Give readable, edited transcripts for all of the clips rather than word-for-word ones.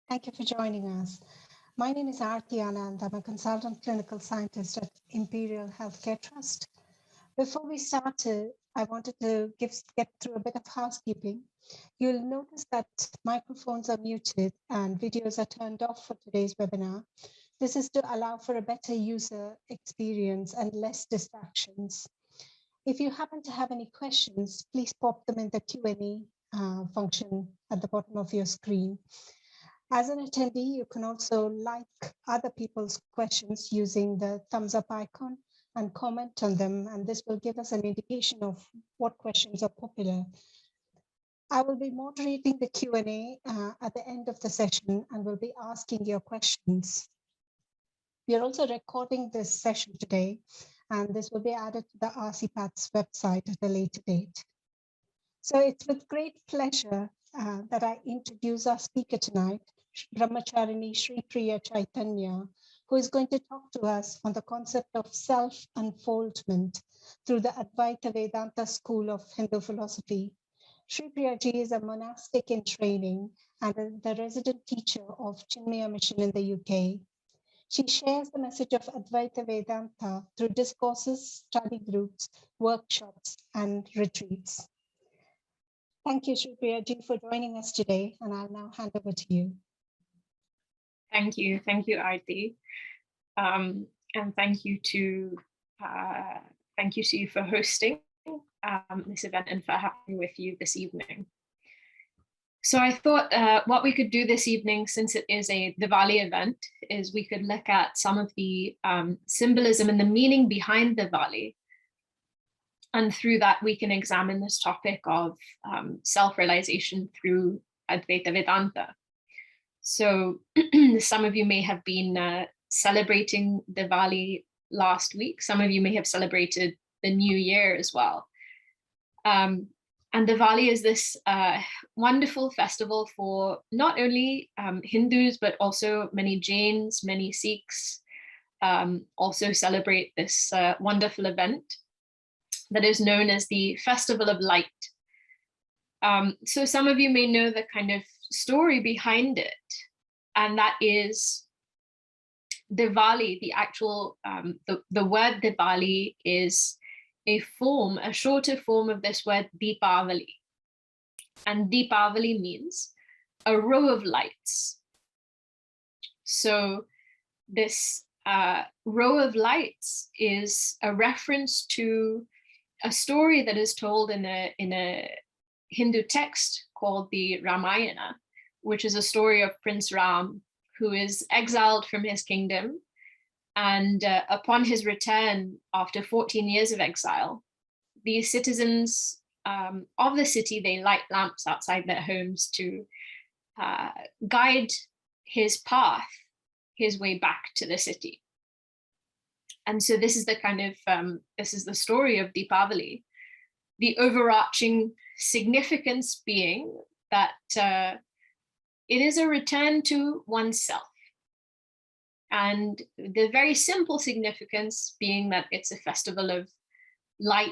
Thank you for joining us. My name is Arthi Anand. I'm a consultant clinical scientist at Imperial Healthcare Trust. Before we started, I wanted to get through a bit of housekeeping. You'll notice that microphones are muted and videos are turned off for today's webinar. This is to allow for a better user experience and less distractions. If you happen to have any questions, please pop them in the Q&A function at the bottom of your screen. As an attendee, you can also like other people's questions using the thumbs up icon and comment on them, and this will give us an indication of what questions are popular. I will be moderating the Q&A at the end of the session and will be asking your questions. We are also recording this session today, and this will be added to the FRCPath's website at a later date. So it's with great pleasure that I introduce our speaker tonight, Brahmacharini Shripriya Chaitanya, who is going to talk to us on the concept of self-unfoldment through the Advaita Vedanta school of Hindu philosophy. Shripriya ji is a monastic in training and the resident teacher of Chinmaya Mission in the UK. She shares the message of Advaita Vedanta through discourses, study groups, workshops, and retreats. Thank you, Shripriya ji, for joining us today, and I'll now hand over to you. Thank you, Arthi, and thank you to you for hosting this event and for having me with you this evening. So I thought what we could do this evening, since it is a Diwali event, is we could look at some of the symbolism and the meaning behind Diwali. And through that, we can examine this topic of self-realization through Advaita Vedanta. So some of you may have been celebrating Diwali last week. Some of you may have celebrated the New Year as well. And Diwali is this wonderful festival for not only Hindus, but also many Jains, many Sikhs also celebrate this wonderful event that is known as the Festival of Light. So some of you may know the kind of story behind it, and that is Diwali. The actual, the word Diwali is a shorter form of this word Deepawali. And Deepawali means a row of lights. So this row of lights is a reference to a story that is told in a Hindu text called the Ramayana, which is a story of Prince Ram, who is exiled from his kingdom. And upon his return after 14 years of exile, the citizens of the city, they light lamps outside their homes to guide his path, his way back to the city. And so this is the kind of, this is the story of Deepawali, the overarching significance being that it is a return to oneself. And the very simple significance being that it's a festival of light,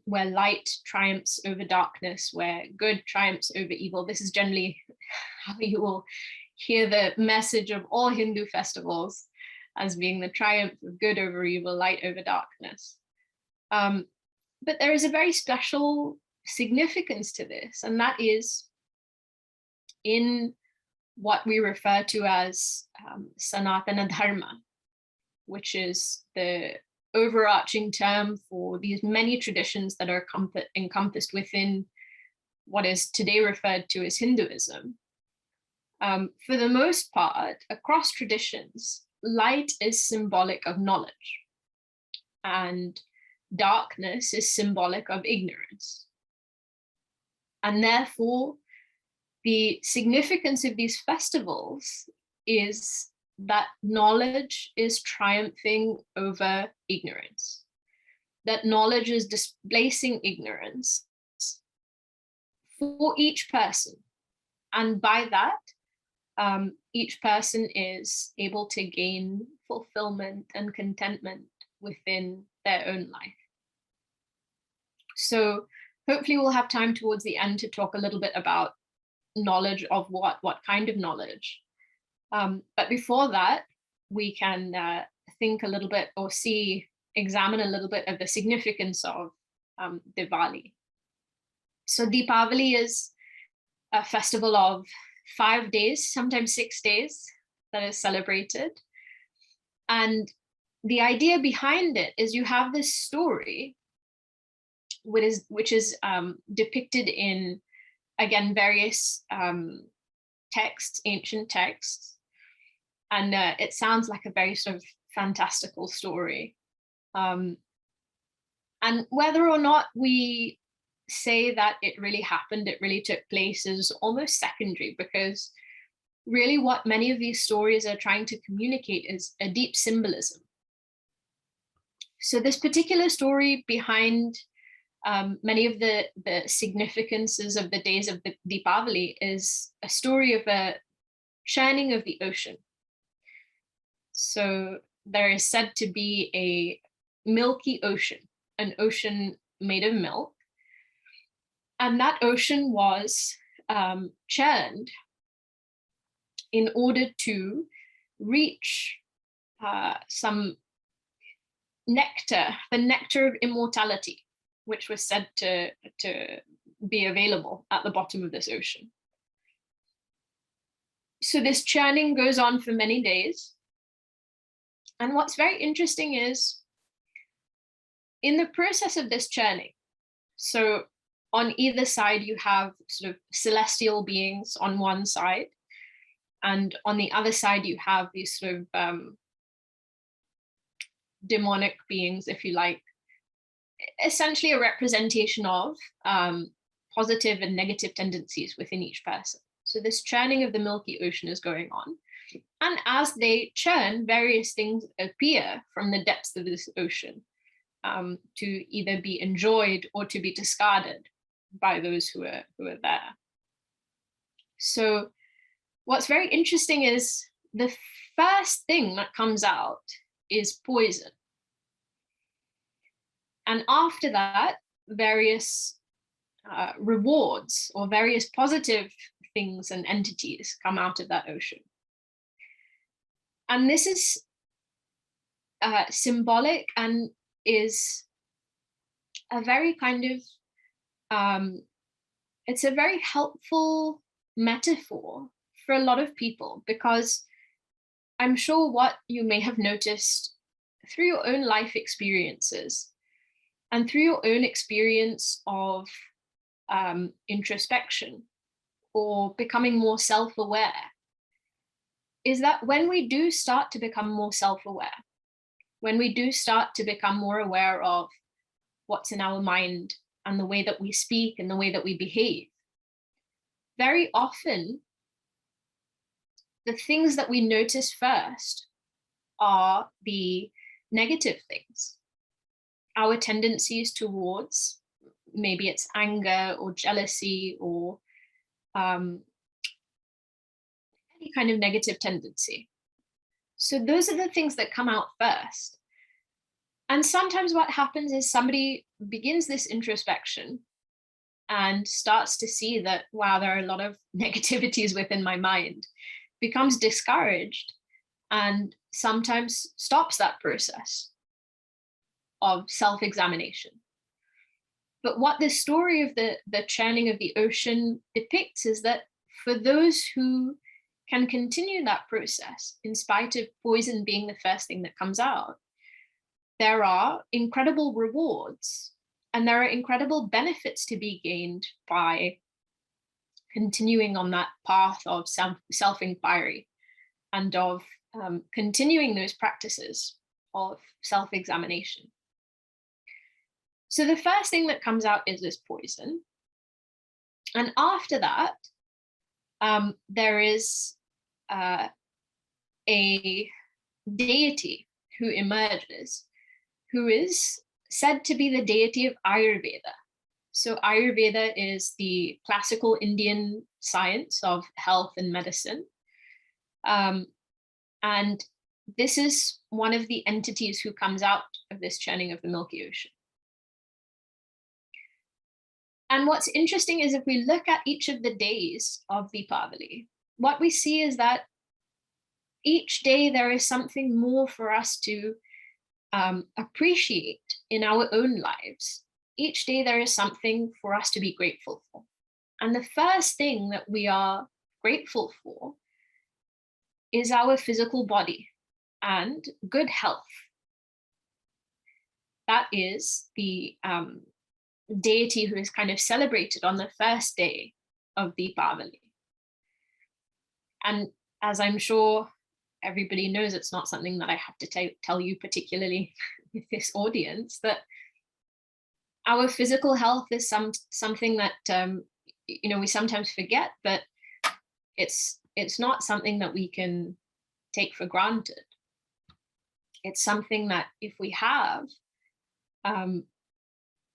where light triumphs over darkness, where good triumphs over evil. This is generally how you will hear the message of all Hindu festivals, as being the triumph of good over evil, light over darkness. But there is a very special significance to this, and that is in what we refer to as Sanatana Dharma, which is the overarching term for these many traditions that are encompassed within what is today referred to as Hinduism. For the most part, across traditions, light is symbolic of knowledge, and darkness is symbolic of ignorance. And therefore, the significance of these festivals is that knowledge is triumphing over ignorance, that knowledge is displacing ignorance for each person. And by that, each person is able to gain fulfillment and contentment within their own life. So hopefully we'll have time towards the end to talk a little bit about knowledge of what kind of knowledge. But before that, we can think a little bit or examine a little bit of the significance of Diwali. So Deepawali is a festival of 5 days, sometimes 6 days, that is celebrated. And the idea behind it is you have this story, which is depicted in, again, various texts, ancient texts. And it sounds like a very sort of fantastical story. And whether or not we say that it really happened, it really took place, is almost secondary, because really what many of these stories are trying to communicate is a deep symbolism. So this particular story behind many of the significances of the days of the Deepawali is a story of a churning of the ocean. So there is said to be a milky ocean, an ocean made of milk. And that ocean was churned in order to reach some nectar, the nectar of immortality, which was said to be available at the bottom of this ocean. So this churning goes on for many days. And what's very interesting is, in the process of this churning, so on either side you have sort of celestial beings on one side, and on the other side you have these sort of demonic beings, if you like, essentially a representation of positive and negative tendencies within each person. So this churning of the Milky Ocean is going on. And as they churn, various things appear from the depths of this ocean to either be enjoyed or to be discarded by those who are there. So what's very interesting is the first thing that comes out is poison. And after that, various rewards or various positive things and entities come out of that ocean. And this is symbolic and is a very kind of, it's a very helpful metaphor for a lot of people, because I'm sure what you may have noticed through your own life experiences and through your own experience of introspection or becoming more self-aware, is that when we do start to become more self-aware, when we do start to become more aware of what's in our mind and the way that we speak and the way that we behave, very often the things that we notice first are the negative things. Our tendencies towards, maybe it's anger or jealousy or any kind of negative tendency. So those are the things that come out first. And sometimes what happens is somebody begins this introspection and starts to see that, wow, there are a lot of negativities within my mind, becomes discouraged, and sometimes stops that process of self-examination. But what the story of the churning of the ocean depicts is that for those who can continue that process, in spite of poison being the first thing that comes out, there are incredible rewards and there are incredible benefits to be gained by continuing on that path of self-inquiry and of continuing those practices of self-examination. So the first thing that comes out is this poison. And after that, there is a deity who emerges, who is said to be the deity of Ayurveda. So Ayurveda is the classical Indian science of health and medicine. And this is one of the entities who comes out of this churning of the Milky Ocean. And what's interesting is if we look at each of the days of Deepawali, what we see is that each day there is something more for us to appreciate in our own lives. Each day there is something for us to be grateful for. And the first thing that we are grateful for is our physical body and good health. That is the deity who is kind of celebrated on the first day of Deepawali. And as I'm sure everybody knows, it's not something that I have to tell you particularly with this audience, that our physical health is something that we sometimes forget, but it's not something that we can take for granted. It's something that if we have,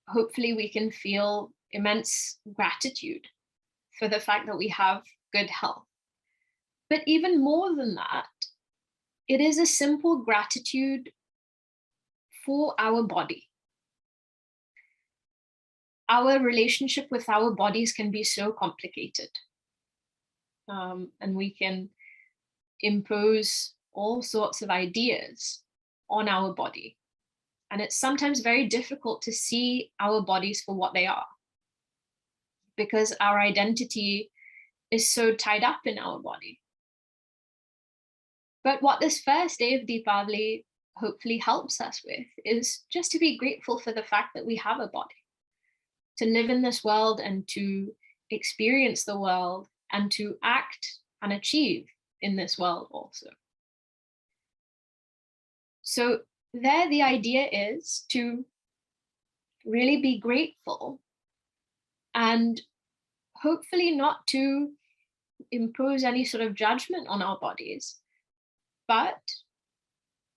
hopefully we can feel immense gratitude for the fact that we have good health. But even more than that, it is a simple gratitude for our body. Our relationship with our bodies can be so complicated. And we can impose all sorts of ideas on our body. And it's sometimes very difficult to see our bodies for what they are, because our identity is so tied up in our body. But what this first day of Deepawali hopefully helps us with is just to be grateful for the fact that we have a body, to live in this world and to experience the world and to act and achieve in this world also. So there, the idea is to really be grateful and hopefully not to impose any sort of judgment on our bodies, but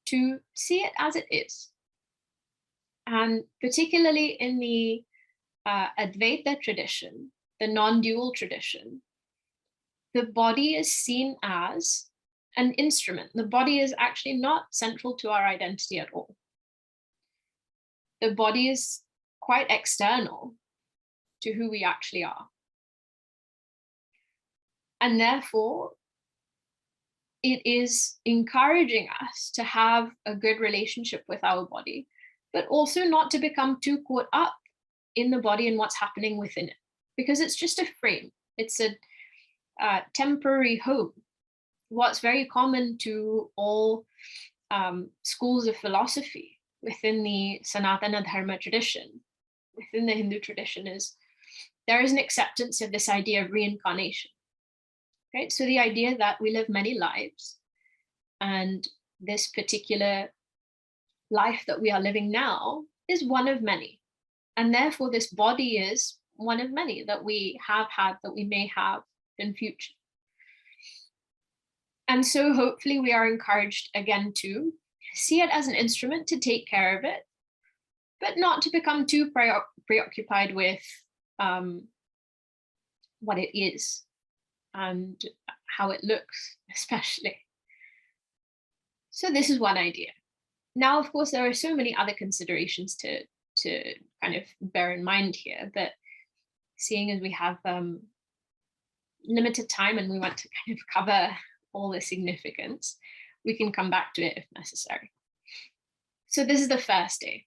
to see it as it is. And particularly in the Advaita tradition, the non-dual tradition, the body is seen as an instrument. The body is actually not central to our identity at all. The body is quite external to who we actually are. And therefore, it is encouraging us to have a good relationship with our body, but also not to become too caught up in the body and what's happening within it, because it's just a frame. It's a temporary home. What's very common to all schools of philosophy within the Sanatana Dharma tradition, within the Hindu tradition, is there is an acceptance of this idea of reincarnation. Right? So the idea that we live many lives, and this particular life that we are living now is one of many. And therefore this body is one of many that we have had, that we may have in future. And so hopefully we are encouraged again to see it as an instrument, to take care of it, but not to become too preoccupied with what it is and how it looks, especially. So this is one idea. Now, of course, there are so many other considerations to kind of bear in mind here, but seeing as we have limited time and we want to kind of cover all the significance, we can come back to it if necessary. So this is the first day.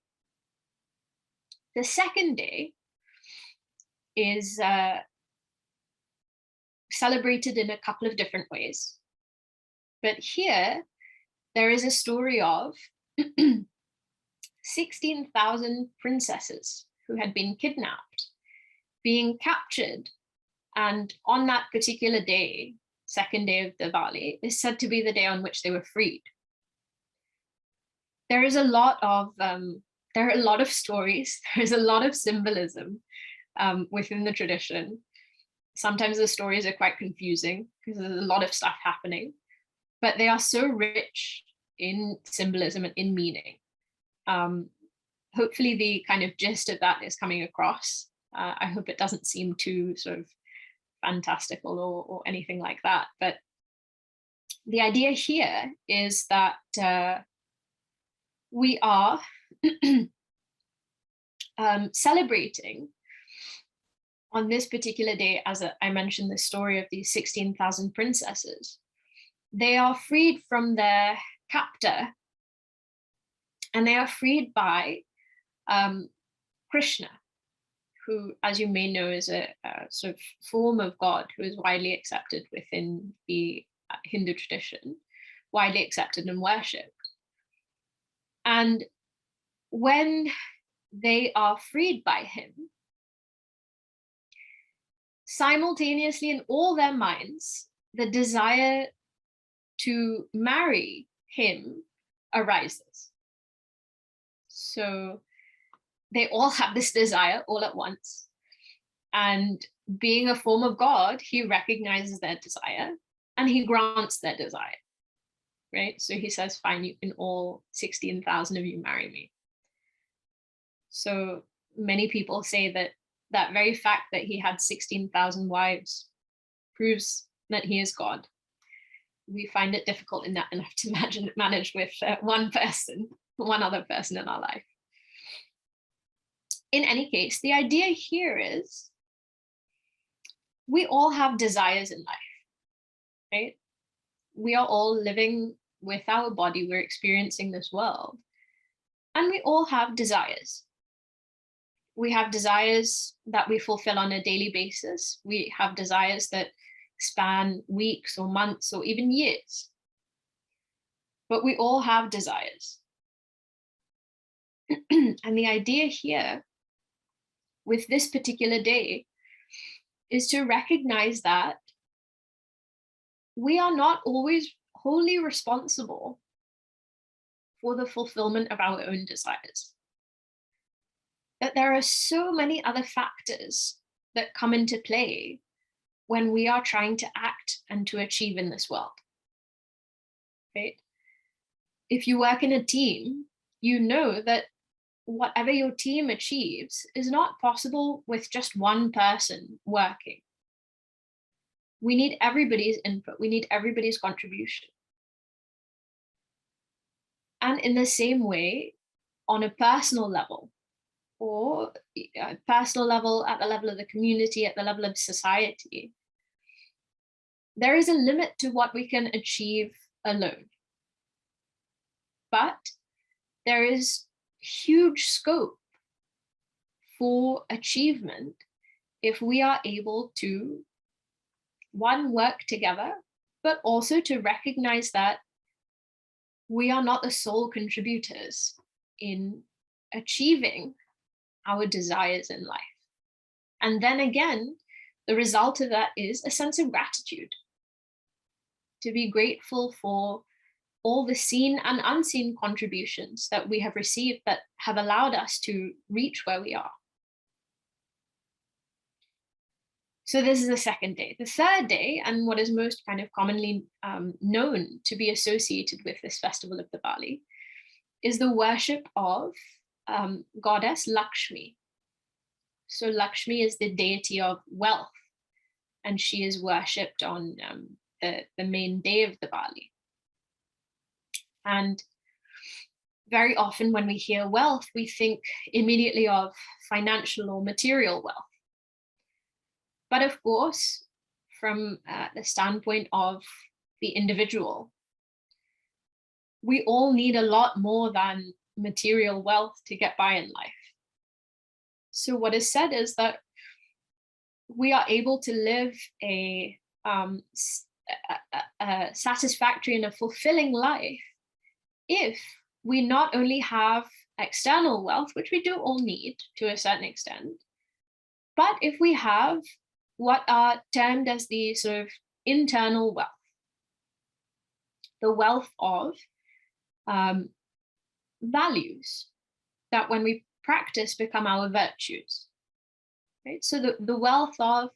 The second day is celebrated in a couple of different ways. But here, there is a story of 16,000 princesses who had been kidnapped, being captured, and on that particular day, second day of Diwali, is said to be the day on which they were freed. There is a lot of stories, there's a lot of symbolism within the tradition. Sometimes the stories are quite confusing because there's a lot of stuff happening, but they are so rich in symbolism and in meaning. Hopefully the kind of gist of that is coming across. I hope it doesn't seem too sort of fantastical or anything like that. But the idea here is that we are celebrating on this particular day, as I mentioned the story of these 16,000 princesses, they are freed from their captor, and they are freed by Krishna, who, as you may know, is a sort of form of God who is widely accepted within the Hindu tradition, widely accepted and worshipped. And when they are freed by him, simultaneously in all their minds, the desire to marry him arises. So they all have this desire all at once. And being a form of God, he recognizes their desire and he grants their desire, right? So he says, fine, you can all 16,000 of you marry me. So many people say that that very fact that he had 16,000 wives proves that he is God. We find it difficult enough to imagine it managed with one other person in our life. In any case, the idea here is we all have desires in life, right? We are all living with our body, we're experiencing this world, and we all have desires. We have desires that we fulfill on a daily basis. We have desires that span weeks or months or even years. But we all have desires. And the idea here with this particular day is to recognize that we are not always wholly responsible for the fulfillment of our own desires. That there are so many other factors that come into play when we are trying to act and to achieve in this world, right? If you work in a team, you know that whatever your team achieves is not possible with just one person working. We need everybody's input. We need everybody's contribution. And in the same way, on a personal level, or a personal level, at the level of the community, at the level of society, there is a limit to what we can achieve alone. But there is huge scope for achievement if we are able to, one, work together, but also to recognize that we are not the sole contributors in achieving our desires in life. And then again, the result of that is a sense of gratitude. To be grateful for all the seen and unseen contributions that we have received that have allowed us to reach where we are. So this is the second day. The third day, and what is most kind of commonly known to be associated with this festival of Diwali, is the worship of goddess Lakshmi. So Lakshmi is the deity of wealth, and she is worshipped on the main day of Diwali. And very often when we hear wealth, we think immediately of financial or material wealth. But of course, from the standpoint of the individual, we all need a lot more than material wealth to get by in life. So what is said is that we are able to live a satisfactory and a fulfilling life if we not only have external wealth, which we do all need to a certain extent, but if we have what are termed as the sort of internal wealth, the wealth of values that when we practice become our virtues, right? So the wealth of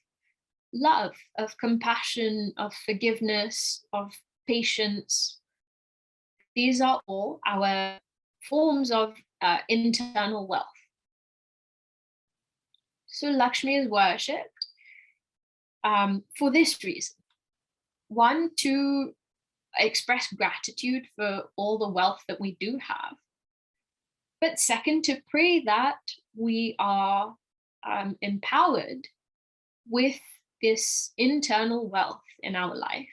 love, of compassion, of forgiveness, of patience, these are all our forms of internal wealth. So Lakshmi is worshipped for this reason. One, to express gratitude for all the wealth that we do have. But second, to pray that we are empowered with this internal wealth in our life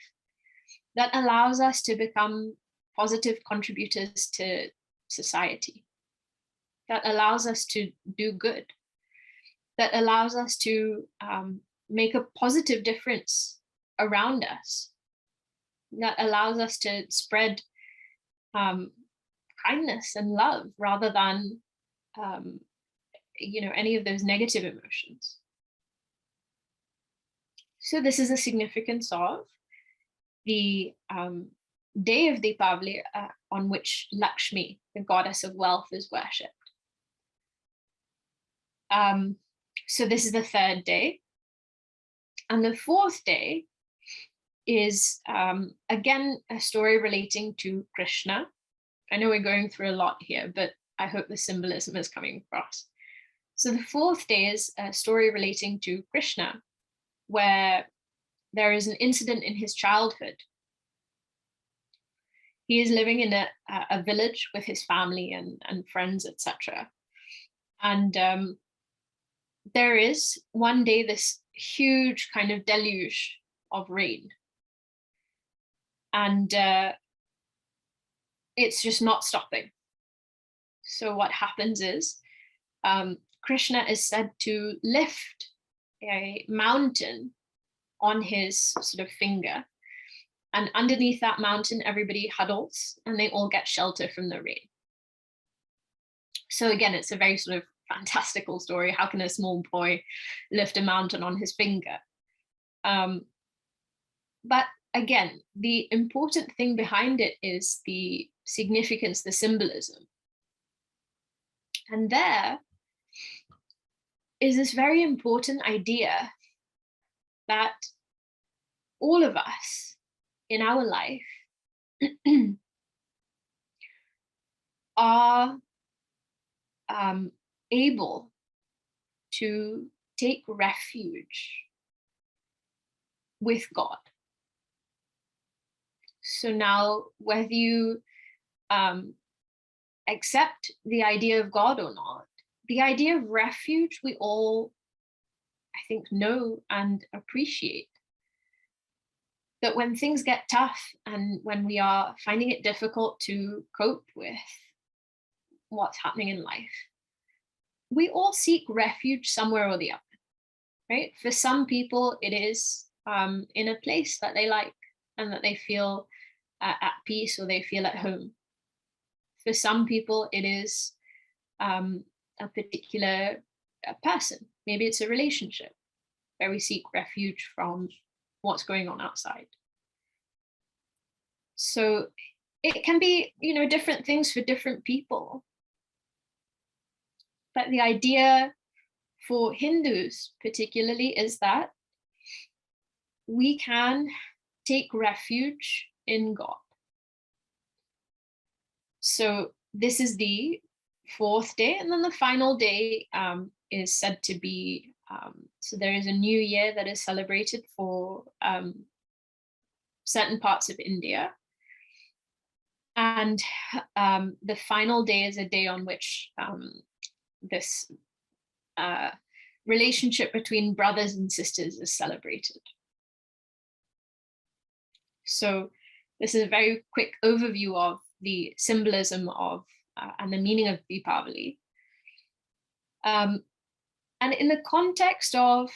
that allows us to become positive contributors to society, that allows us to do good, that allows us to make a positive difference around us, that allows us to spread kindness and love rather than any of those negative emotions. So this is the significance of the day of Deepawali on which Lakshmi, the goddess of wealth, is worshipped. So this is the third day. And the fourth day is, again, a story relating to Krishna. I know we're going through a lot here, but I hope the symbolism is coming across. So the fourth day is a story relating to Krishna, where there is an incident in his childhood. He is living in a village with his family and friends, etc. And there is one day this huge kind of deluge of rain. And it's just not stopping. So what happens is Krishna is said to lift a mountain on his sort of finger. And underneath that mountain, everybody huddles and they all get shelter from the rain. So again, it's a very sort of fantastical story. How can a small boy lift a mountain on his finger? But again, the important thing behind it is the significance, the symbolism. And there is this very important idea that all of us in our life are able to take refuge with God. So now, whether you accept the idea of God or not, the idea of refuge we all, I think, know and appreciate. That when things get tough and when we are finding it difficult to cope with what's happening in life, we all seek refuge somewhere or the other, right? For some people, it is in a place that they like and that they feel at peace or they feel at home. For some people, it is a particular person. Maybe it's a relationship where we seek refuge from what's going on outside. So it can be, different things for different people. But the idea for Hindus particularly is that we can take refuge in God. So this is the fourth day, and then the final day is said to be, so there is a new year that is celebrated for certain parts of India. And the final day is a day on which this relationship between brothers and sisters is celebrated. So this is a very quick overview of the symbolism of and the meaning of Deepawali. And in the context of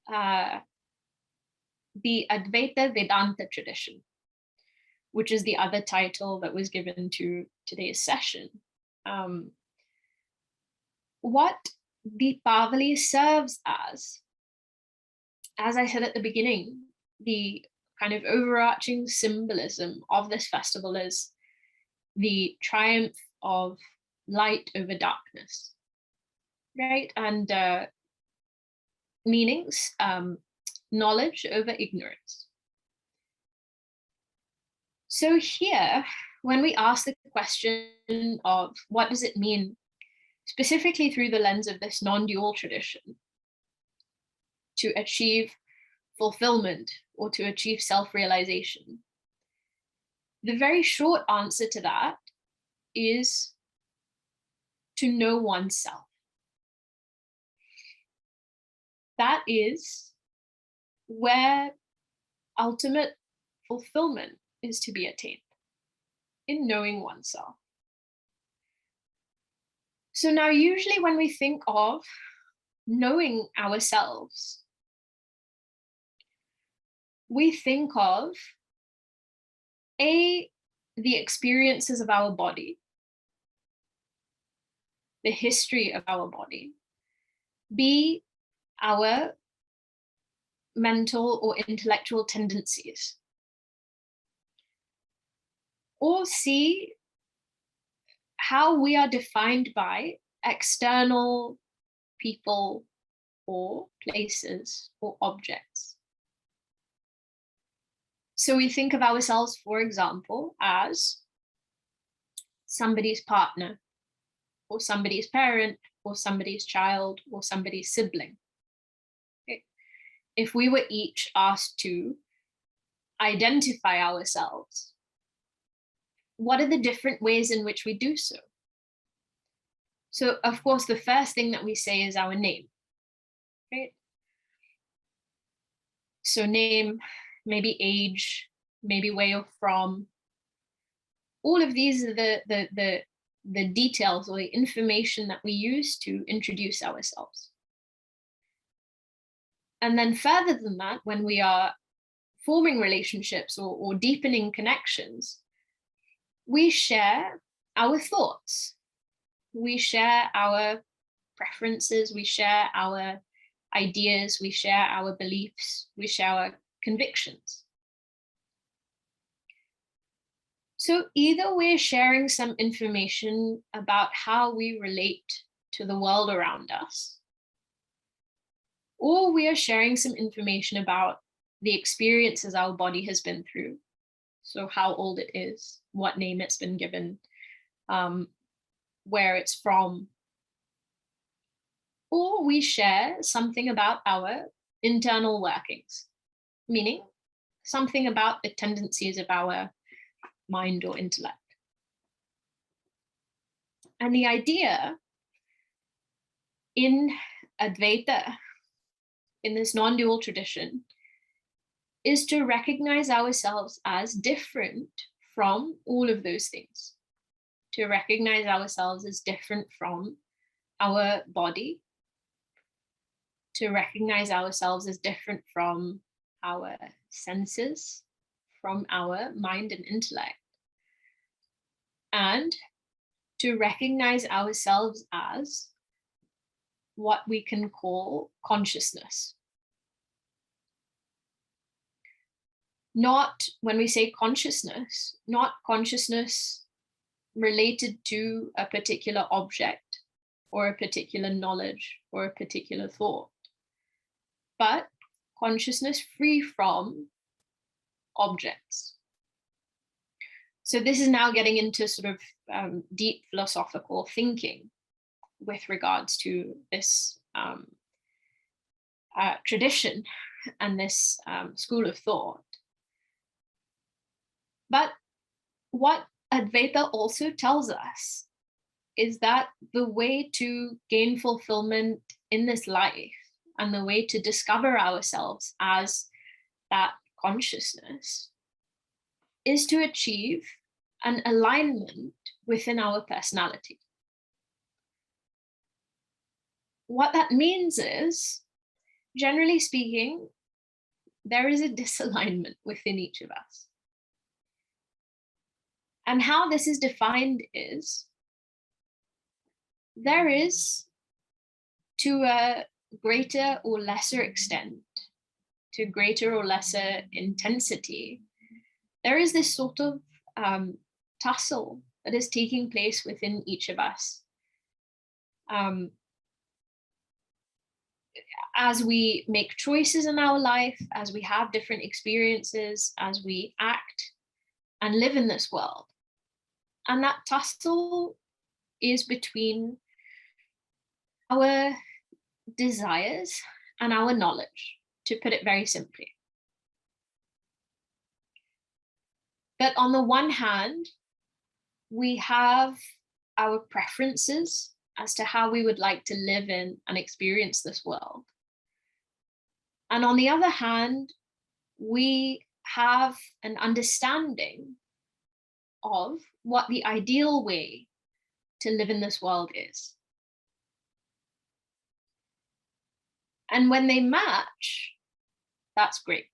the Advaita Vedanta tradition, which is the other title that was given to today's session, what Deepawali serves as I said at the beginning, the kind of overarching symbolism of this festival is the triumph of light over darkness, right? And meanings, knowledge over ignorance. So here, when we ask the question of what does it mean, specifically through the lens of this non-dual tradition, to achieve fulfillment or to achieve self-realization, the very short answer to that is to know oneself. That is where ultimate fulfillment is to be attained, in knowing oneself. So now usually when we think of knowing ourselves, we think of A, the experiences of our body, the history of our body, B, our mental or intellectual tendencies, or C, how we are defined by external people or places or objects. So we think of ourselves, for example, as somebody's partner, or somebody's parent, or somebody's child, or somebody's sibling. Okay. If we were each asked to identify ourselves, what are the different ways in which we do so? So, of course, the first thing that we say is our name, right? So name, maybe age, maybe where you're from. All of these are the details or the information that we use to introduce ourselves. And then further than that, when we are forming relationships or deepening connections, we share our thoughts, we share our preferences, we share our ideas, we share our beliefs, we share our convictions. So either we're sharing some information about how we relate to the world around us, or we are sharing some information about the experiences our body has been through. So how old it is, what name it's been given, where it's from. Or we share something about our internal workings, meaning something about the tendencies of our mind or intellect. And the idea in Advaita, in this non-dual tradition, is to recognize ourselves as different from all of those things, to recognize ourselves as different from our body, to recognize ourselves as different from our senses, from our mind and intellect, and to recognize ourselves as what we can call consciousness. Not, when we say consciousness, not consciousness related to a particular object or a particular knowledge or a particular thought, but consciousness free from objects. So this is now getting into sort of deep philosophical thinking with regards to this tradition and this school of thought. But what Advaita also tells us is that the way to gain fulfillment in this life and the way to discover ourselves as that consciousness is to achieve an alignment within our personality. What that means is, generally speaking, there is a disalignment within each of us. And how this is defined is, there is, to a greater or lesser extent, to greater or lesser intensity, there is this sort of tussle that is taking place within each of us. As we make choices in our life, as we have different experiences, as we act and live in this world. And that tussle is between our desires and our knowledge, to put it very simply. That on the one hand, we have our preferences as to how we would like to live in and experience this world. And on the other hand, we have an understanding of what the ideal way to live in this world is. And when they match, that's great.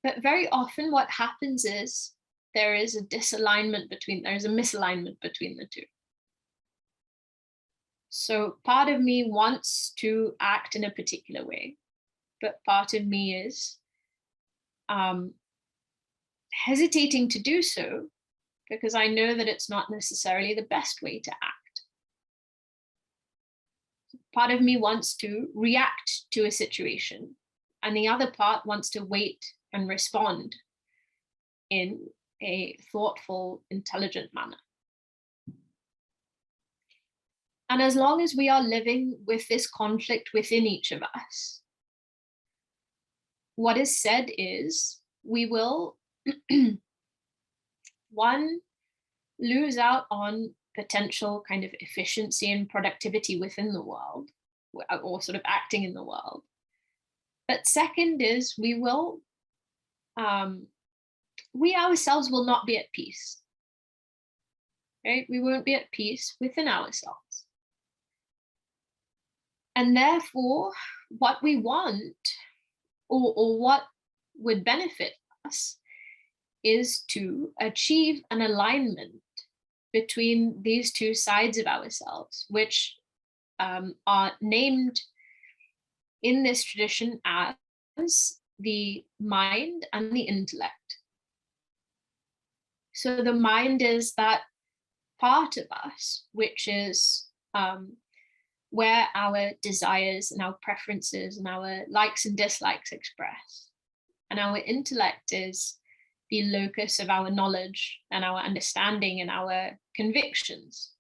But very often what happens is there is a misalignment between the two. So part of me wants to act in a particular way, but part of me is hesitating to do so because I know that it's not necessarily the best way to act. Part of me wants to react to a situation, and the other part wants to wait and respond in a thoughtful, intelligent manner. And as long as we are living with this conflict within each of us, what is said is we will, one, lose out on potential kind of efficiency and productivity within the world, or sort of acting in the world. But second is we ourselves will not be at peace, right? We won't be at peace within ourselves. And therefore, what we want, or what would benefit us, is to achieve an alignment between these two sides of ourselves, which are named in this tradition as the mind and the intellect. So the mind is that part of us, which is where our desires and our preferences and our likes and dislikes express. And our intellect is the locus of our knowledge and our understanding and our convictions.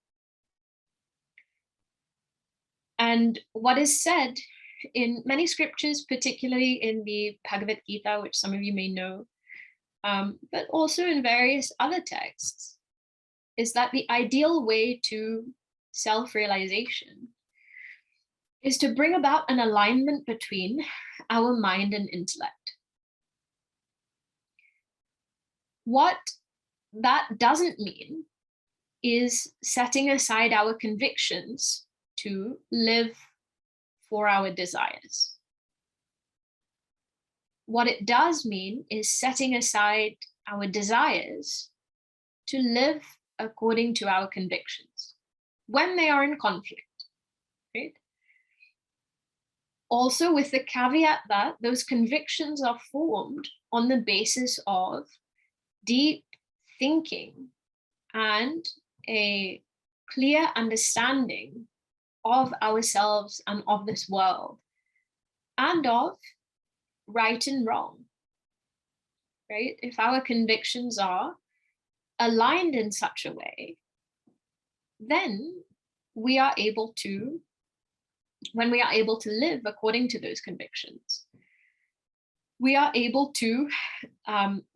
And what is said in many scriptures, particularly in the Bhagavad Gita, which some of you may know, but also in various other texts, is that the ideal way to self-realization is to bring about an alignment between our mind and intellect. What that doesn't mean is setting aside our convictions to live for our desires. What it does mean is setting aside our desires to live according to our convictions when they are in conflict, right? Also with the caveat that those convictions are formed on the basis of deep thinking and a clear understanding of ourselves and of this world, and of right and wrong, right? If our convictions are aligned in such a way, then we are able to, when we are able to live according to those convictions, we are able to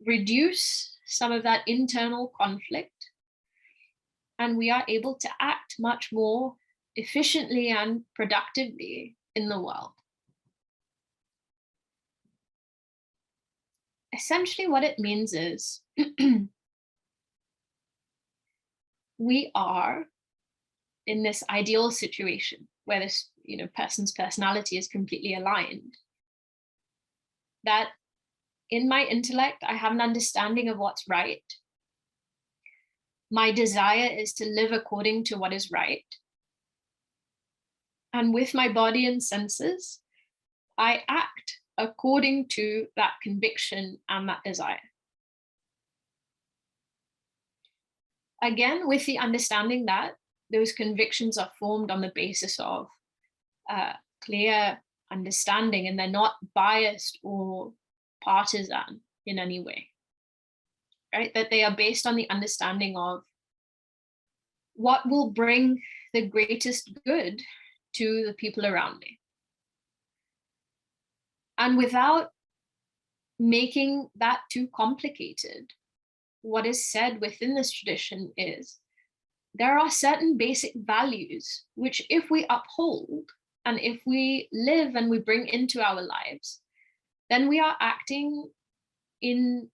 reduce some of that internal conflict, and we are able to act much more efficiently and productively in the world. Essentially, what it means is we are in this ideal situation where this, person's personality is completely aligned. That in my intellect, I have an understanding of what's right. My desire is to live according to what is right. And with my body and senses, I act according to that conviction and that desire. Again, with the understanding that those convictions are formed on the basis of clear understanding, and they're not biased or partisan in any way, right? That they are based on the understanding of what will bring the greatest good to the people around me. And without making that too complicated, what is said within this tradition is there are certain basic values which, if we uphold, And if we live and we bring into our lives, then we are acting in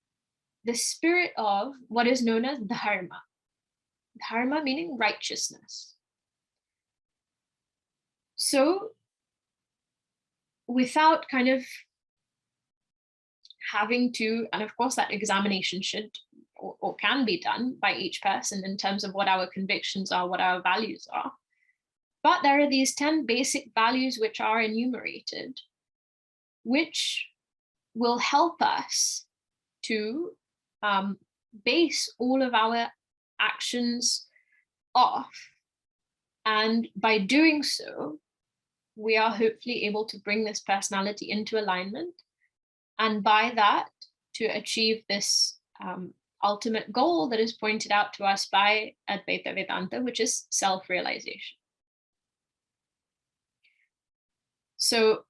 the spirit of what is known as dharma. Dharma meaning righteousness. So without kind of having to, and of course that examination should or can be done by each person in terms of what our convictions are, what our values are. But there are these 10 basic values which are enumerated, which will help us to base all of our actions off. And by doing so, we are hopefully able to bring this personality into alignment. And by that, to achieve this ultimate goal that is pointed out to us by Advaita Vedanta, which is self-realization. So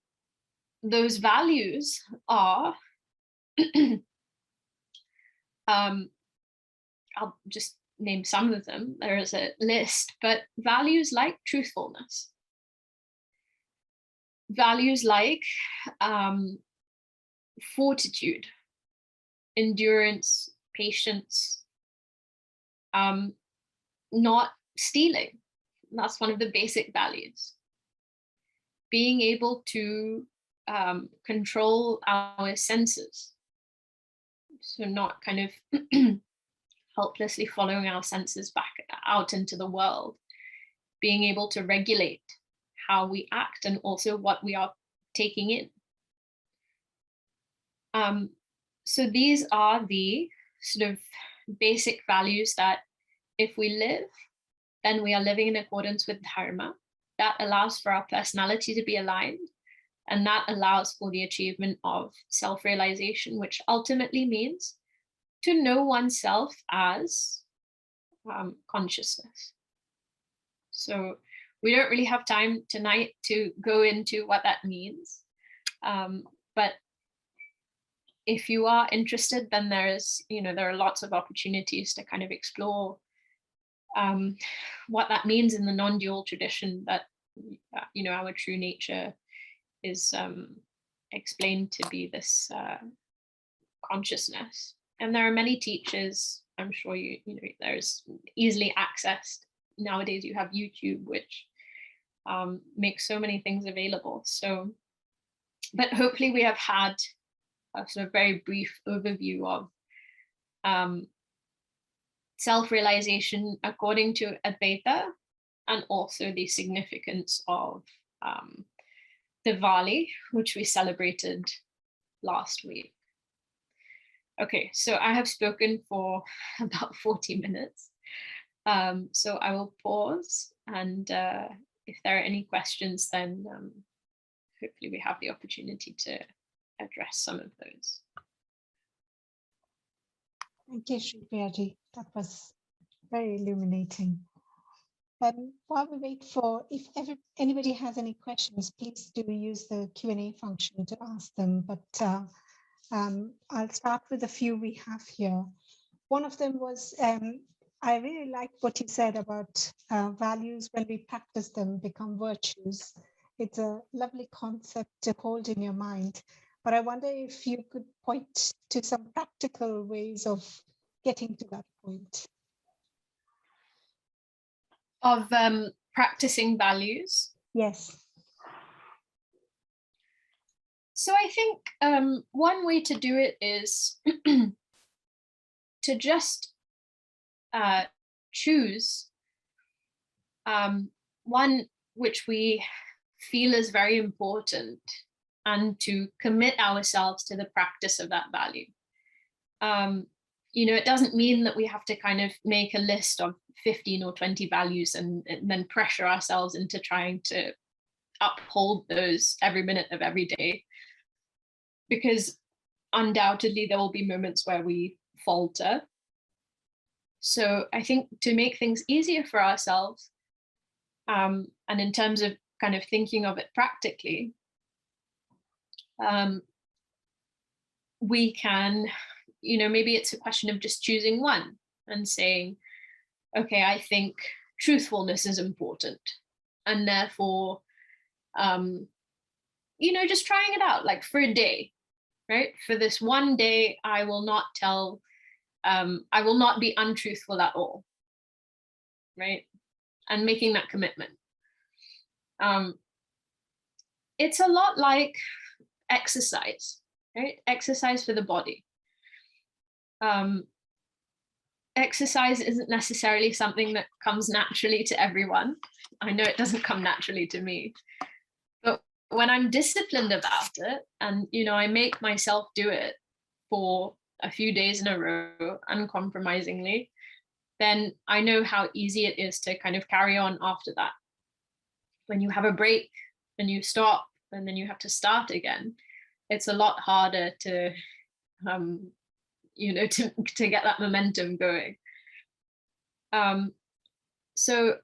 those values are, I'll just name some of them. There is a list, but values like truthfulness, values like fortitude, endurance, patience, not stealing. That's one of the basic values. Being able to control our senses. So not kind of helplessly following our senses back out into the world. Being able to regulate how we act and also what we are taking in. So these are the sort of basic values that if we live, then we are living in accordance with dharma. That allows for our personality to be aligned, and that allows for the achievement of self-realization, which ultimately means to know oneself as consciousness. So we don't really have time tonight to go into what that means, but if you are interested, then there are lots of opportunities to kind of explore what that means in the non-dual tradition, that our true nature is explained to be this consciousness. And there are many teachers, I'm sure there's easily accessed. Nowadays you have YouTube, which makes so many things available. So, but hopefully we have had a sort of very brief overview of self-realization according to Advaita, and also the significance of Diwali, which we celebrated last week. Okay, so I have spoken for about 40 minutes. So I will pause, and if there are any questions, then hopefully we have the opportunity to address some of those. Thank you, Shripriya. That was very illuminating. While we wait for, if anybody has any questions, please do use the Q&A function to ask them. But I'll start with a few we have here. One of them was, I really like what you said about values, when we practice them, become virtues. It's a lovely concept to hold in your mind. But I wonder if you could point to some practical ways of getting to that point. Of practicing values? Yes. So I think one way to do it is to just choose one which we feel is very important, and to commit ourselves to the practice of that value. It doesn't mean that we have to kind of make a list of 15 or 20 values and then pressure ourselves into trying to uphold those every minute of every day, because undoubtedly there will be moments where we falter. So I think to make things easier for ourselves, and in terms of kind of thinking of it practically, we can, maybe it's a question of just choosing one and saying, okay, I think truthfulness is important, and therefore just trying it out, like for a day, right? For this one day, I will not be untruthful at all, right? And making that commitment. It's a lot like exercise, right? Exercise for the body. Exercise isn't necessarily something that comes naturally to everyone. I know it doesn't come naturally to me. But when I'm disciplined about it, and I make myself do it for a few days in a row uncompromisingly, then I know how easy it is to kind of carry on after that. When you have a break and you stop and then you have to start again, it's a lot harder to to get that momentum going. So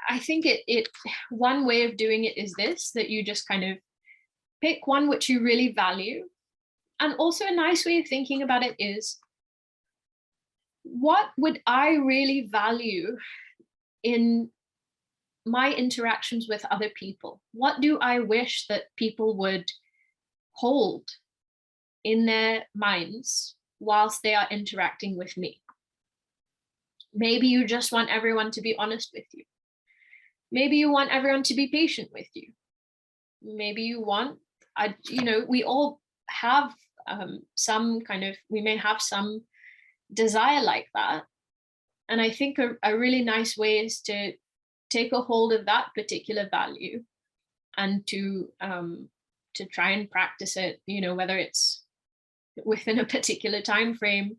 I think it one way of doing it is this, that you just kind of pick one which you really value. And also a nice way of thinking about it is, what would I really value in my interactions with other people? What do I wish that people would hold in their minds whilst they are interacting with me? Maybe you just want everyone to be honest with you. Maybe you want everyone to be patient with you. Maybe you want, we all have we may have some desire like that. And I think a really nice way is to take a hold of that particular value and to try and practice it, whether it's within a particular time frame,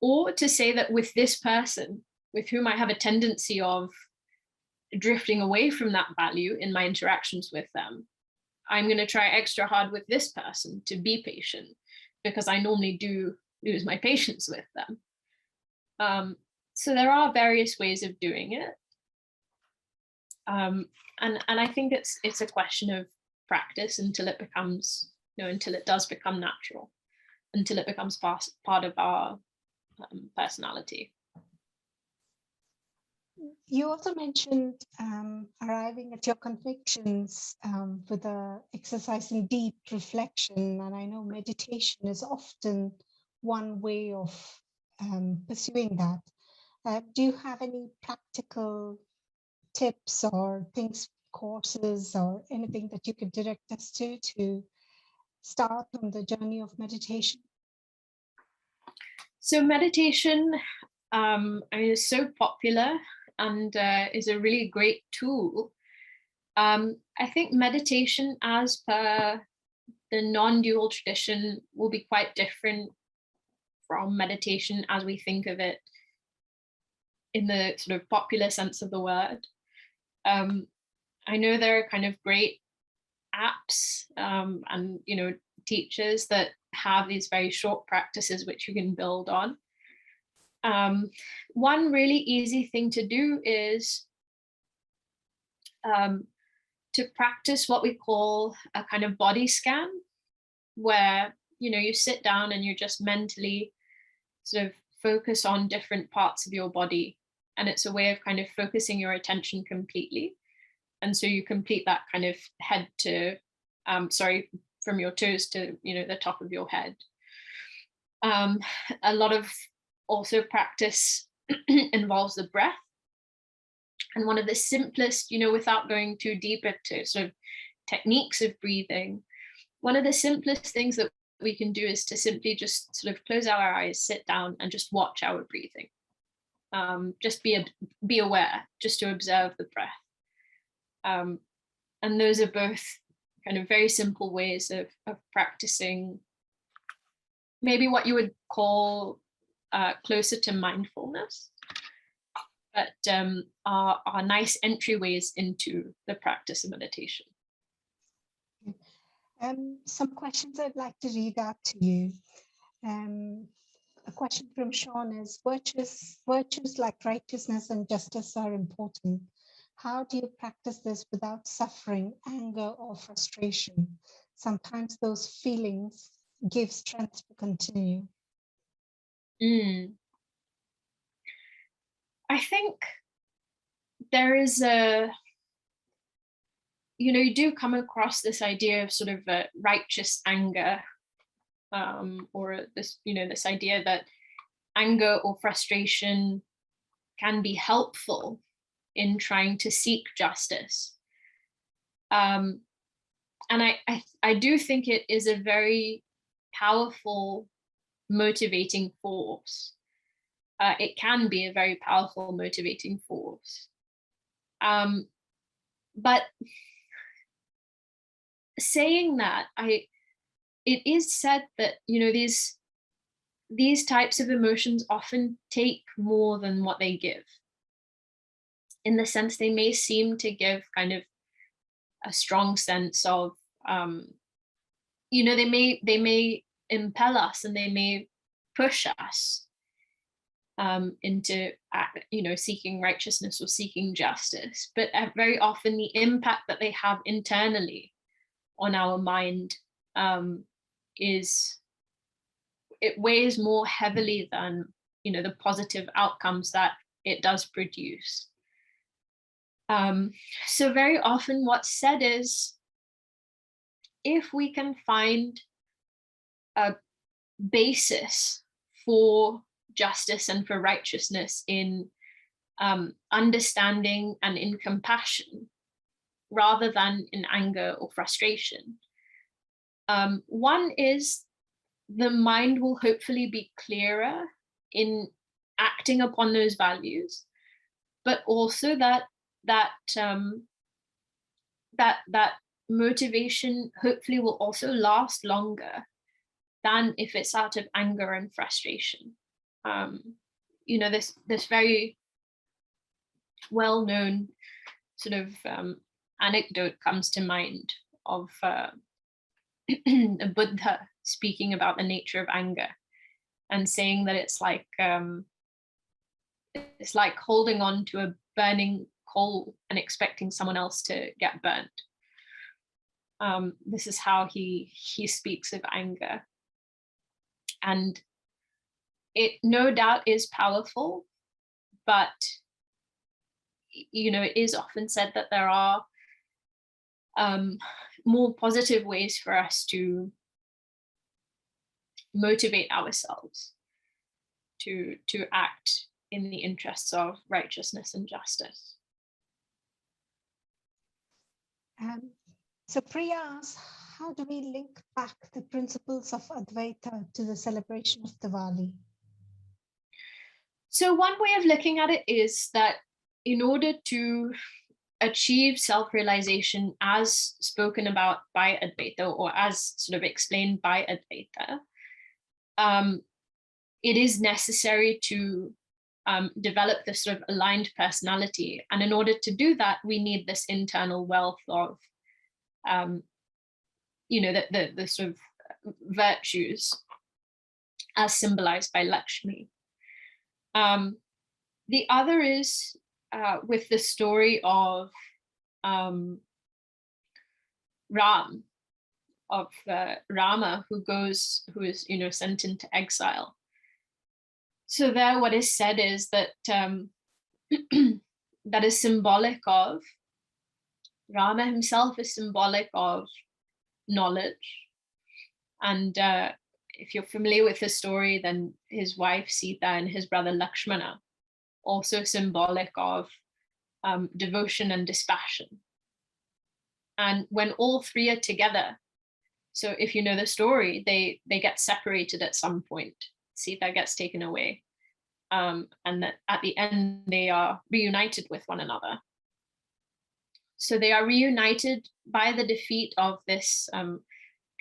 or to say that with this person with whom I have a tendency of drifting away from that value in my interactions with them, I'm going to try extra hard with this person to be patient, because I normally do lose my patience with them. So there are various ways of doing it. And I think it's a question of practice until it becomes, until it does become natural, until it becomes part of our personality. You also mentioned arriving at your convictions with exercising deep reflection, and I know meditation is often one way of pursuing that. Do you have any practical tips or courses or anything that you could direct us to start on the journey of meditation? So meditation is so popular and is a really great tool. I think meditation, as per the non-dual tradition, will be quite different from meditation as we think of it in the sort of popular sense of the word. I know there are kind of great apps and teachers that have these very short practices which you can build on. One really easy thing to do is to practice what we call a kind of body scan, where you sit down and you just mentally sort of focus on different parts of your body, and it's a way of kind of focusing your attention completely. And so you complete that kind of head to from your toes to the top of your head. A lot of also practice involves the breath. And one of the simplest, without going too deep into sort of techniques of breathing, one of the simplest things that we can do is to simply just sort of close our eyes, sit down, and just watch our breathing. Just be aware, just to observe the breath. And those are both kind of very simple ways of practicing maybe what you would call closer to mindfulness, but are nice entryways into the practice of meditation. Some questions I'd like to read out to you. A question from Sean is, virtues like righteousness and justice are important. How do you practice this without suffering, anger, or frustration? Sometimes those feelings give strength to continue. I think there is a you do come across this idea of sort of a righteous anger, or this idea that anger or frustration can be helpful in trying to seek justice. And I do think it is a very powerful motivating force. It can be a very powerful motivating force. But saying that, it is said that these types of emotions often take more than what they give. In the sense, they may seem to give kind of a strong sense of, they may impel us, and they may push us into seeking righteousness or seeking justice. But very often the impact that they have internally on our mind it weighs more heavily than the positive outcomes that it does produce. So very often what's said is, if we can find a basis for justice and for righteousness in understanding and in compassion, rather than in anger or frustration, one is the mind will hopefully be clearer in acting upon those values, but also that motivation hopefully will also last longer than if it's out of anger and frustration. This very well-known sort of anecdote comes to mind of a Buddha speaking about the nature of anger and saying that it's like holding on to a burning coal and expecting someone else to get burnt. This is how he speaks of anger. And it no doubt is powerful, but it is often said that there are more positive ways for us to motivate ourselves to act in the interests of righteousness and justice. So Priya asks, how do we link back the principles of Advaita to the celebration of Diwali? So one way of looking at it is that in order to achieve self-realization as spoken about by Advaita, or as sort of explained by Advaita, it is necessary to develop this sort of aligned personality. And in order to do that, we need this internal wealth of, the sort of virtues as symbolized by Lakshmi. The other is with the story of Ram, of Rama, who is sent into exile. So there, what is said is that that is symbolic of, Rama himself is symbolic of knowledge. And if you're familiar with the story, then his wife Sita and his brother Lakshmana, also symbolic of devotion and dispassion. And when all three are together, so if you know the story, they get separated at some point. Sita gets taken away. And that at the end, they are reunited with one another. So they are reunited by the defeat of this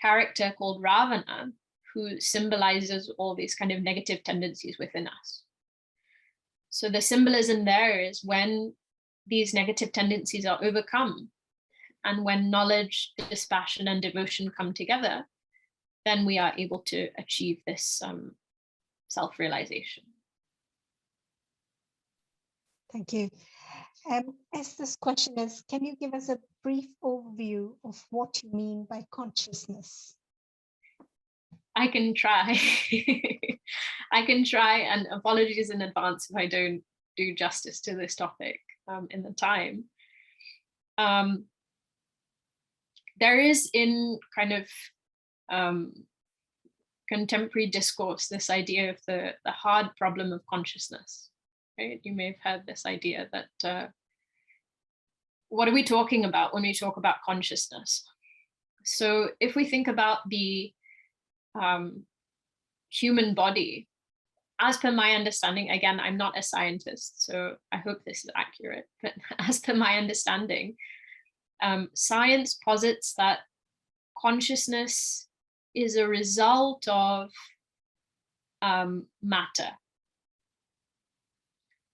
character called Ravana, who symbolizes all these kind of negative tendencies within us. So the symbolism there is when these negative tendencies are overcome, and when knowledge, dispassion, and devotion come together, then we are able to achieve this self-realization. Thank you. As this question is, can you give us a brief overview of what you mean by consciousness? I can try. I can try, and apologies in advance if I don't do justice to this topic in the time. there is in kind of contemporary discourse this idea of the hard problem of consciousness, right? You may have heard this idea that what are we talking about when we talk about consciousness? So if we think about the human body, as per my understanding, again, I'm not a scientist, so I hope this is accurate, but as per my understanding, science posits that consciousness is a result of matter,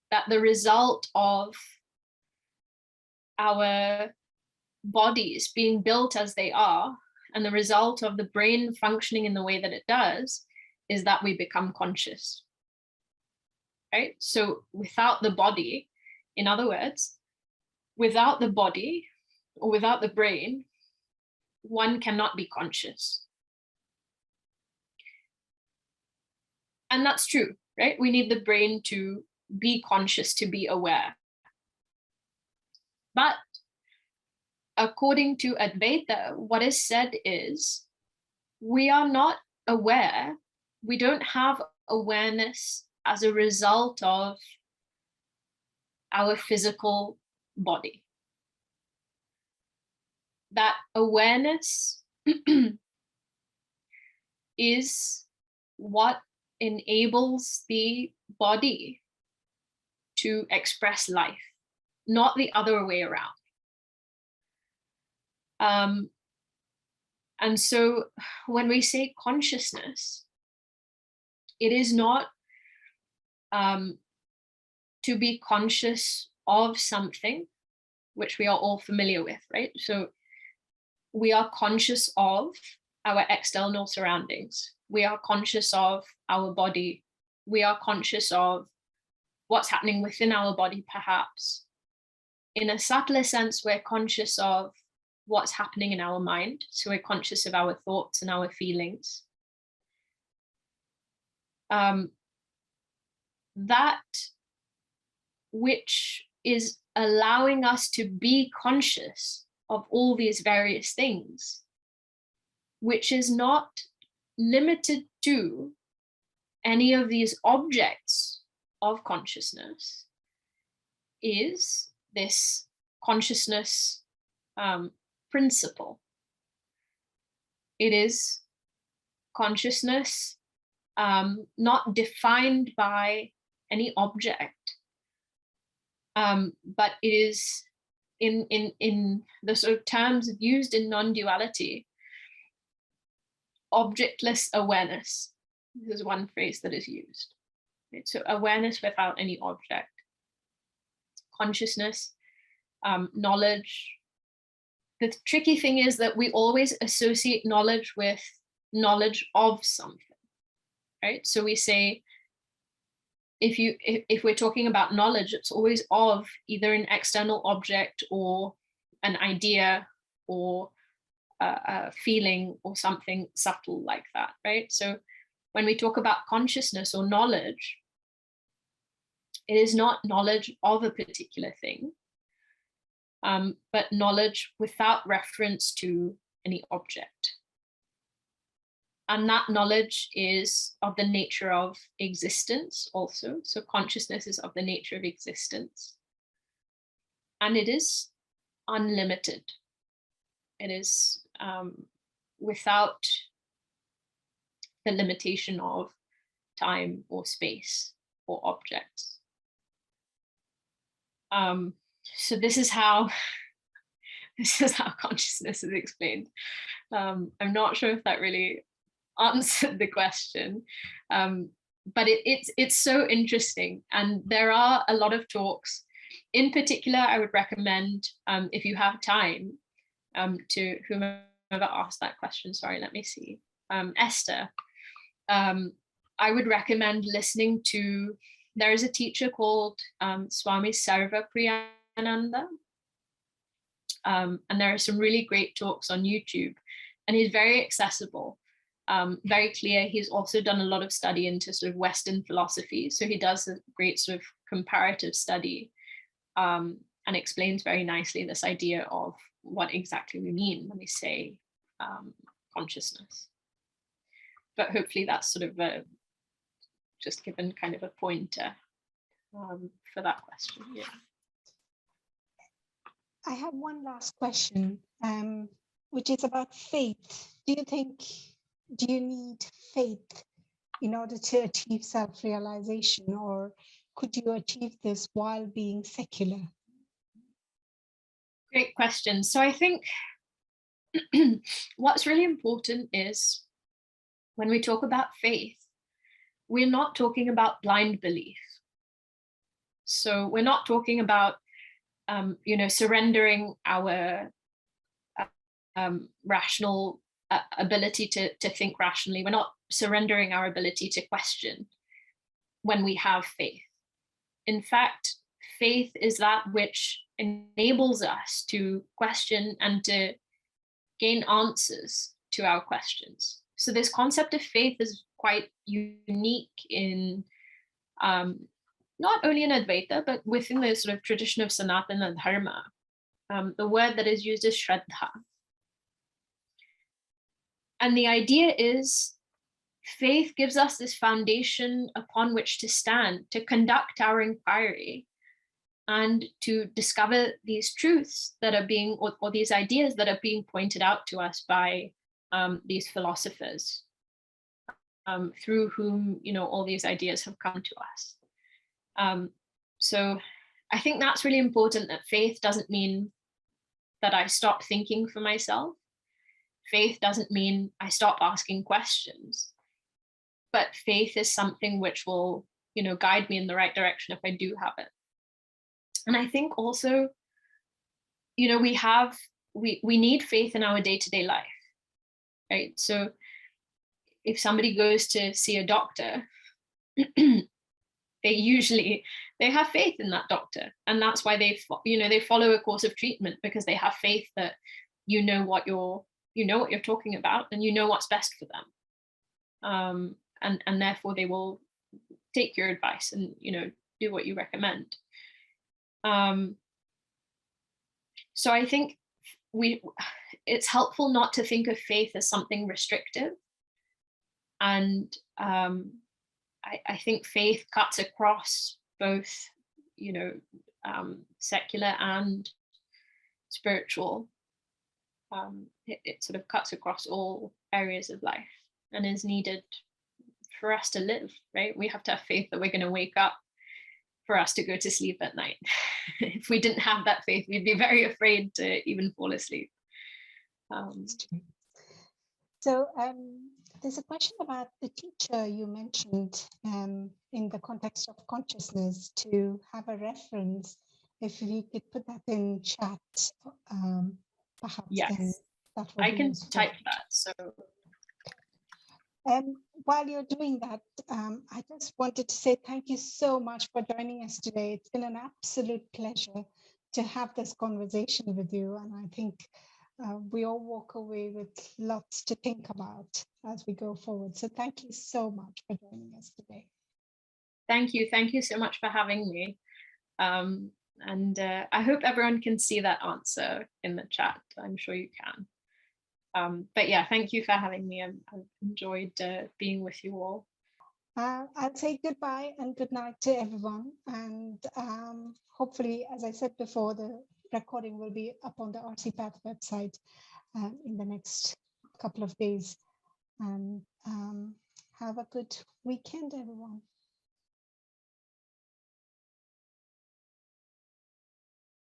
that the result of our bodies being built as they are, and the result of the brain functioning in the way that it does, is that we become conscious. Right? So without the body, in other words, without the body or without the brain, one cannot be conscious. And that's true, right? We need the brain to be conscious, to be aware. But according to Advaita, what is said is we are not aware, we don't have awareness as a result of our physical body. That awareness is what enables the body to express life, not the other way around. And so when we say consciousness, it is not to be conscious of something, which we are all familiar with, right? So we are conscious of our external surroundings. We are conscious of our body. We are conscious of what's happening within our body, perhaps. In a subtler sense, we're conscious of what's happening in our mind. So we're conscious of our thoughts and our feelings. That which is allowing us to be conscious of all these various things, which is not limited to any of these objects of consciousness, is this consciousness principle. It is consciousness not defined by any object, but it is in the sort of terms used in non-duality, objectless awareness. This is one phrase that is used. Right? So awareness without any object, consciousness, knowledge. The tricky thing is that we always associate knowledge with knowledge of something, right? So we say, if we're talking about knowledge, it's always of either an external object or an idea or a feeling or something subtle like that, right? So when we talk about consciousness or knowledge, it is not knowledge of a particular thing, but knowledge without reference to any object. And that knowledge is of the nature of existence also. So consciousness is of the nature of existence. And it is unlimited. It is without the limitation of time or space or objects. So this is how consciousness is explained. I'm not sure if that really answered the question, but it's so interesting, and there are a lot of talks. In particular, I would recommend, if you have time, to whomever asked that question, sorry, let me see, Esther, I would recommend listening to, there is a teacher called Swami Sarvapriyananda, and there are some really great talks on YouTube, and he's very accessible, very clear. He's also done a lot of study into sort of Western philosophy, so he does a great sort of comparative study, and explains very nicely this idea of what exactly we mean when we say consciousness. But hopefully that's sort of just given kind of a pointer for that question. Yeah. I have one last question, which is about faith. Do you need faith in order to achieve self-realization, or could you achieve this while being secular? Great question. So I think what's really important is when we talk about faith, we're not talking about blind belief. So we're not talking about, surrendering our rational ability to think rationally. We're not surrendering our ability to question when we have faith. In fact, faith is that which enables us to question and to gain answers to our questions. So this concept of faith is quite unique in not only in Advaita, but within the sort of tradition of Sanatana Dharma. The word that is used is Shraddha. And the idea is faith gives us this foundation upon which to stand, to conduct our inquiry, and to discover these truths that are being, or these ideas that are being pointed out to us by these philosophers, through whom, all these ideas have come to us. So I think that's really important, that faith doesn't mean that I stop thinking for myself. Faith doesn't mean I stop asking questions, but faith is something which will, guide me in the right direction if I do have it. And I think also, we need faith in our day-to-day life, right? So if somebody goes to see a doctor, they have faith in that doctor, and that's why they follow a course of treatment, because they have faith that what you're talking about, and what's best for them, and therefore they will take your advice and do what you recommend. So I think it's helpful not to think of faith as something restrictive, and I think faith cuts across both, secular and spiritual. It sort of cuts across all areas of life and is needed for us to live, right? We have to have faith that we're going to wake up for us to go to sleep at night. If we didn't have that faith, we'd be very afraid to even fall asleep. So there's a question about the teacher you mentioned in the context of consciousness, to have a reference. If we could put that in chat, perhaps. Yes, then that would I be can useful. type that. So while you're doing that, I just wanted to say thank you so much for joining us today. It's been an absolute pleasure to have this conversation with you, and I think we all walk away with lots to think about as we go forward. So thank you so much for joining us today. Thank you so much for having me. And I hope everyone can see that answer in the chat. I'm sure you can. But yeah, thank you for having me. I've enjoyed being with you all. I'll say goodbye and good night to everyone. And hopefully, as I said before, the recording will be up on the FRCPath website in the next couple of days. And have a good weekend, everyone.